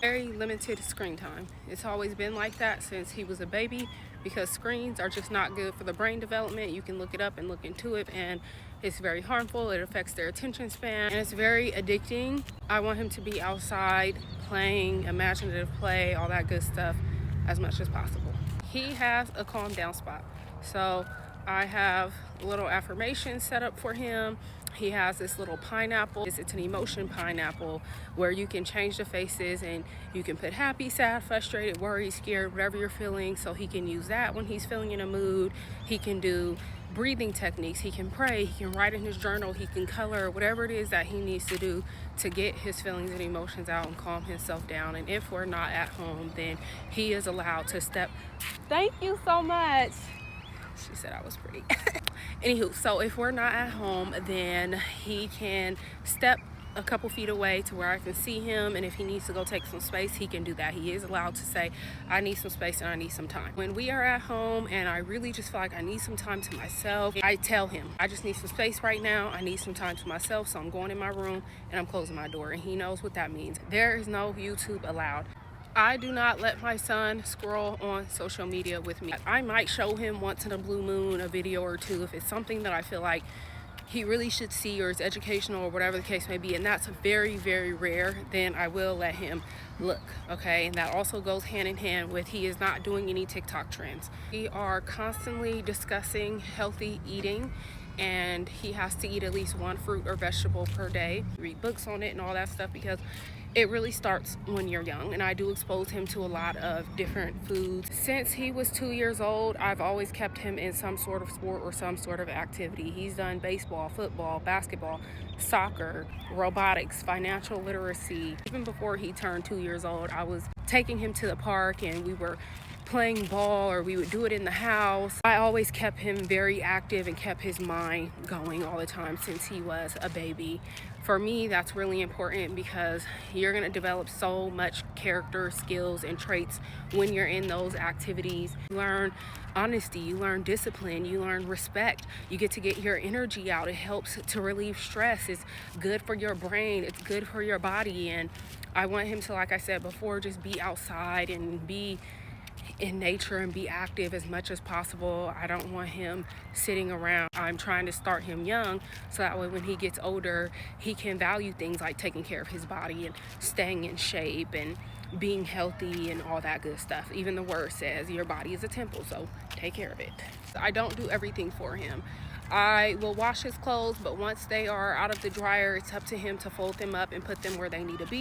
Very limited screen time. It's always been like that since he was a baby because screens are just not good for the brain development. You can look it up and look into it, and it's very harmful. It affects their attention span and it's very addicting. I want him to be outside playing, imaginative play, all that good stuff as much as possible. He has a calm down spot. So I have little affirmations set up for him. He has this little pineapple. It's an emotion pineapple where you can change the faces and you can put happy, sad, frustrated, worried, scared, whatever you're feeling. So he can use that when he's feeling in a mood. He can do breathing techniques. He can pray. He can write in his journal. He can color, whatever it is that he needs to do to get his feelings and emotions out and calm himself down. And if we're not at home, then he is allowed to step. Thank you so much. She said I was pretty. Anywho, so if we're not at home, then he can step a couple feet away to where I can see him, and if he needs to go take some space, he can do that. He is allowed to say, I need some space and I need some time. When we are at home and I really just feel like I need some time to myself, I tell him, I just need some space right now. I need some time to myself, so I'm going in my room and I'm closing my door, and he knows what that means. There is no YouTube allowed. I do not let my son scroll on social media with me. I might show him once in a blue moon a video or two if it's something that I feel like he really should see or is educational or whatever the case may be, and that's very, very rare. Then I will let him look, okay? And that also goes hand in hand with he is not doing any TikTok trends. We are constantly discussing healthy eating, and he has to eat at least one fruit or vegetable per day. Read books on it and all that stuff because it really starts when you're young, and I do expose him to a lot of different foods. Since he was 2 years old, I've always kept him in some sort of sport or some sort of activity. He's done baseball, football, basketball, soccer, robotics, financial literacy. Even before he turned 2 years old, I was taking him to the park and we were playing ball, or we would do it in the house. I always kept him very active and kept his mind going all the time since he was a baby. For me, that's really important because you're going to develop so much character, skills, and traits when you're in those activities. You learn honesty, you learn discipline, you learn respect. You get to get your energy out. It helps to relieve stress. It's good for your brain. It's good for your body. And I want him to, like I said before, just be outside and be in nature and be active as much as possible. I don't want him sitting around. I'm trying to start him young so that way when he gets older, he can value things like taking care of his body and staying in shape and being healthy and all that good stuff. Even the word says your body is a temple, so take care of it. I don't do everything for him. I will wash his clothes, but once they are out of the dryer, it's up to him to fold them up and put them where they need to be.